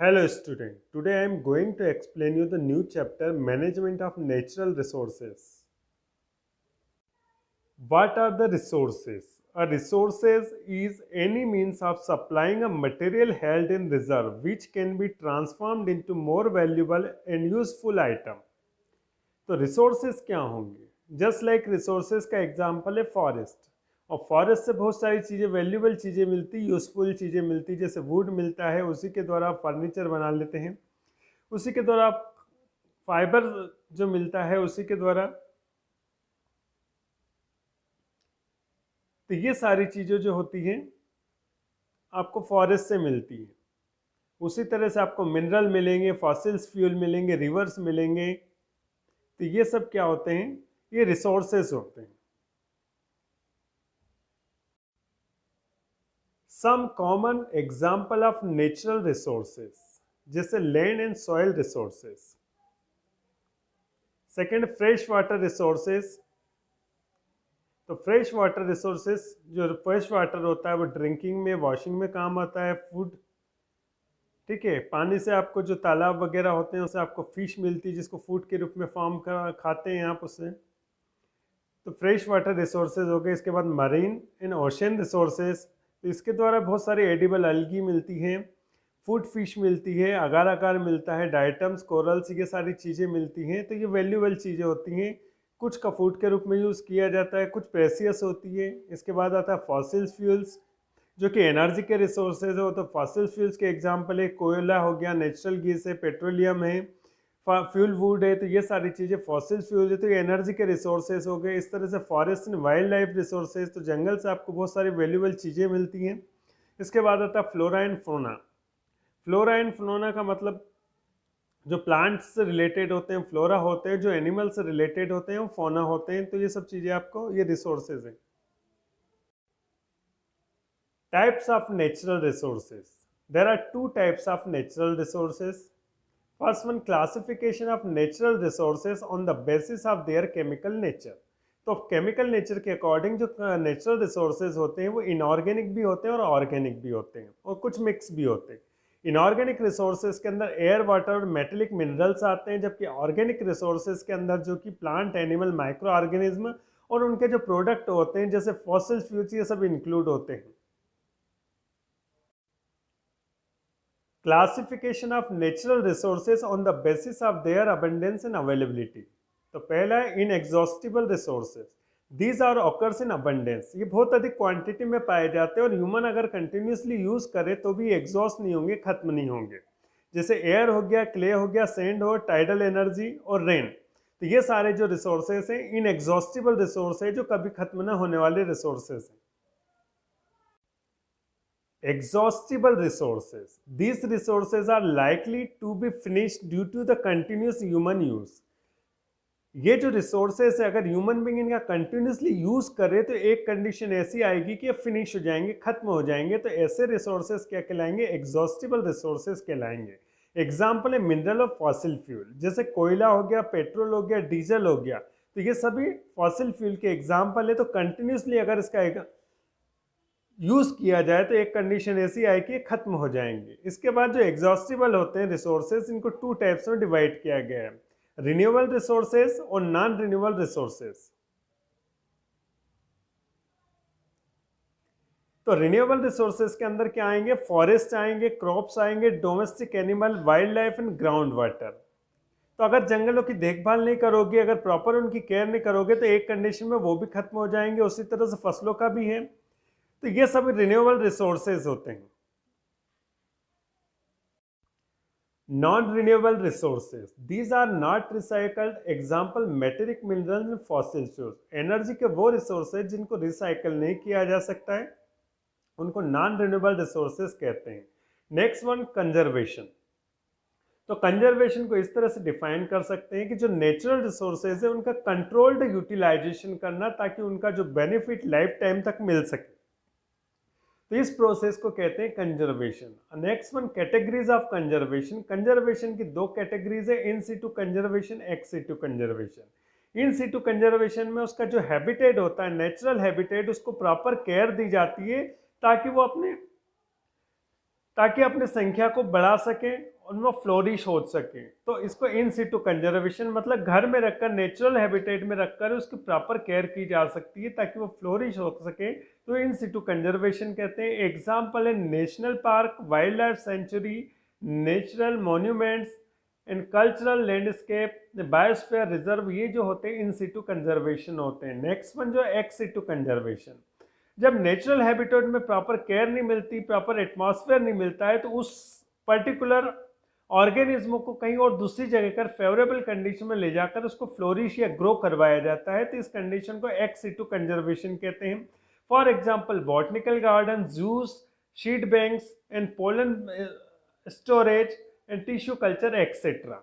Hello student, today I am going to explain you the new chapter Management of Natural Resources. What are the resources? A resources is any means of supplying a material held in reserve which can be transformed into more valuable and useful item. तो resources क्या होंगे? Just like resources का example है forest, और forest से बहुत सारी चीज़ें, वैल्यूबल चीज़ें मिलती, यूजफुल चीज़ें मिलती, जैसे वुड मिलता है, उसी के द्वारा आप फर्नीचर बना लेते हैं, उसी के द्वारा आप फाइबर जो मिलता है उसी के द्वारा। तो ये सारी चीज़ें जो होती हैं आपको फॉरेस्ट से मिलती हैं। उसी तरह से आपको मिनरल मिलेंगे, फॉसिल्स फ्यूल मिलेंगे, रिवर्स मिलेंगे। तो ये सब क्या होते हैं? ये रिसोर्सेज होते हैं। Some common example of natural resources, जैसे land and soil resources. Second, fresh water resources. तो फ्रेश वाटर रिसोर्सेज, जो फ्रेश वाटर होता है वो ड्रिंकिंग में, वॉशिंग में काम आता है, फूड, ठीक है। पानी से आपको जो तालाब वगैरह होते हैं उससे आपको फिश मिलती है जिसको फूड के रूप में फार्म खाते हैं आप उससे। तो फ्रेश वाटर रिसोर्सेज हो गए। इसके बाद मरीन एंड ओशन रिसोर्सेज, तो इसके द्वारा बहुत सारी एडिबल अलगी मिलती हैं, फूड फिश मिलती है, अगार आकार मिलता है, डाइटम्स, कोरल्स, ये सारी चीज़ें मिलती हैं। तो ये वैल्यूबल चीज़ें होती हैं, कुछ का फूड के रूप में यूज़ किया जाता है, कुछ प्रेसियस होती है। इसके बाद आता है फॉसिल्स फ्यूल्स, जो कि एनर्जी के रिसोर्सेज हो। तो फॉसिल फ्यूल्स के एग्जांपल है कोयला हो गया, नेचुरल गैस है, पेट्रोलियम है, फ्यूल वुड है। तो ये सारी चीज़ें फॉसिल फ्यूल है, तो ये एनर्जी के रिसोर्सेज हो गए। इस तरह से forest and wild life resources, तो जंगल से आपको बहुत सारी वैल्यूबल चीज़ें मिलती हैं। इसके बाद आता है flora and fauna. Flora and fauna का मतलब जो प्लांट्स से रिलेटेड होते हैं फ्लोरा होते हैं, जो एनिमल से रिलेटेड होते हैं वो फौना होते हैं। तो ये सब चीज़ें आपको, ये रिसोर्सेज हैं। Types of natural resources. There are two types of natural resources. First one, classification of natural resources on the basis of their chemical nature. तो केमिकल नेचर के अकॉर्डिंग जो नेचुरल रिसोर्सेज होते हैं वो इनऑर्गेनिक भी होते हैं और ऑर्गेनिक भी होते हैं, और कुछ मिक्स भी होते हैं। इनऑर्गेनिक रिसोर्सेज के अंदर एयर, वाटर और मेटेलिक मिनरल्स आते हैं, जबकि ऑर्गेनिक रिसोर्सेज के अंदर जो कि प्लांट, एनिमल, माइक्रो ऑर्गेनिज्म और उनके जो प्रोडक्ट होते हैं जैसे फॉसिल फ्यूल्स, ये सब इंक्लूड होते हैं। Classification of natural resources on the basis of their abundance and availability. तो पहला है inexhaustible resources. These are occurs in abundance, ये बहुत अधिक क्वांटिटी में पाए जाते हैं और ह्यूमन अगर कंटिन्यूसली यूज करे तो भी एग्जॉस्ट नहीं होंगे, खत्म नहीं होंगे। जैसे एयर हो गया, क्ले हो गया, सैंड हो, टाइडल एनर्जी और रेन। तो ये सारे जो रिसोर्सेज हैं इनएग्जॉस्टिबल रिसोर्स है, जो कभी खत्म ना होने वाले रिसोर्सेज हैं। Exhaustible resources. These resources are likely to be finished due to the continuous human use. ये जो रिसोर्सेज है अगर ह्यूमन बीइंग इनका कंटिन्यूसली यूज करे तो एक कंडीशन ऐसी आएगी कि ये फिनिश हो जाएंगे, खत्म हो जाएंगे। तो ऐसे रिसोर्सेज क्या कहलाएंगे? एग्जॉस्टिबल रिसोर्सेज कहलाएंगे। एग्जाम्पल है मिनरल और फॉसिल फ्यूल, जैसे कोयला हो गया, पेट्रोल हो गया, डीजल हो गया। तो ये सभी फॉसिल फ्यूल के एग्जाम्पल है। तो कंटिन्यूसली अगर इसका यूज किया जाए तो एक कंडीशन ऐसी आए कि खत्म हो जाएंगे। इसके बाद जो एग्जॉस्टिबल होते हैं रिसोर्सेज, इनको टू टाइप्स में डिवाइड किया गया है, रिन्यूएबल रिसोर्सेज और नॉन रिन्यूएबल रिसोर्सेज। तो रिन्यूएबल रिसोर्सेज के अंदर क्या आएंगे? फॉरेस्ट आएंगे, क्रॉप्स आएंगे, domestic animal, wild life and ground water. तो अगर जंगलों की देखभाल नहीं करोगे, अगर प्रॉपर उनकी केयर नहीं करोगे तो एक कंडीशन में वो भी खत्म हो जाएंगे। उसी तरह से फसलों का भी है। तो ये सब रिन्यूएबल रिसोर्सेज होते हैं। Non renewable resources, these are not recycled. Example metallic minerals and fossil fuels. Energy के वो रिसोर्सेज जिनको रिसाइकल नहीं किया जा सकता है उनको नॉन रिन्यूएबल रिसोर्सेज कहते हैं। Next one, conservation. तो कंजर्वेशन को इस तरह से डिफाइन कर सकते हैं कि जो नेचुरल रिसोर्सेज है उनका कंट्रोल्ड यूटिलाइजेशन करना, ताकि उनका जो बेनिफिट लाइफ टाइम तक मिल सके। तो इस प्रोसेस को कहते हैं conservation. Next one, categories of conservation. Conservation की दो कैटेगरीज है, in situ conservation, ex situ conservation. In situ conservation में उसका जो हैबिटेट होता है, नेचुरल हैबिटेट, उसको प्रॉपर केयर दी जाती है ताकि वो अपने ताकि अपनी संख्या को बढ़ा सकें, उनमें फ्लोरिश हो सके। तो इसको इन सिटू कंजर्वेशन मतलब घर में रखकर, नेचुरल हैबिटेट में रखकर उसकी प्रॉपर केयर की जा सकती है ताकि वो फ्लोरिश हो सके, तो इन सिटू कंजर्वेशन कहते हैं। एग्जाम्पल है national park, wild life sanctuary, natural monuments and cultural landscape, biosphere reserve, ये जो होते हैं इन सिटू कंजर्वेशन होते हैं। नेक्स्ट वन जो एक्स सिटू कंजर्वेशन, जब नेचुरल हैबिटेट में प्रॉपर केयर नहीं मिलती, प्रॉपर एटमॉस्फेयर नहीं मिलता है, तो उस पर्टिकुलर ऑर्गेनिज्म को कहीं और दूसरी जगह कर फेवरेबल कंडीशन में ले जाकर उसको फ्लोरिश या ग्रो करवाया जाता है, तो इस कंडीशन को एक्स सिटू कंजर्वेशन कहते हैं। For example botanical garden, juice, sheet banks and pollen storage and tissue culture etcetera.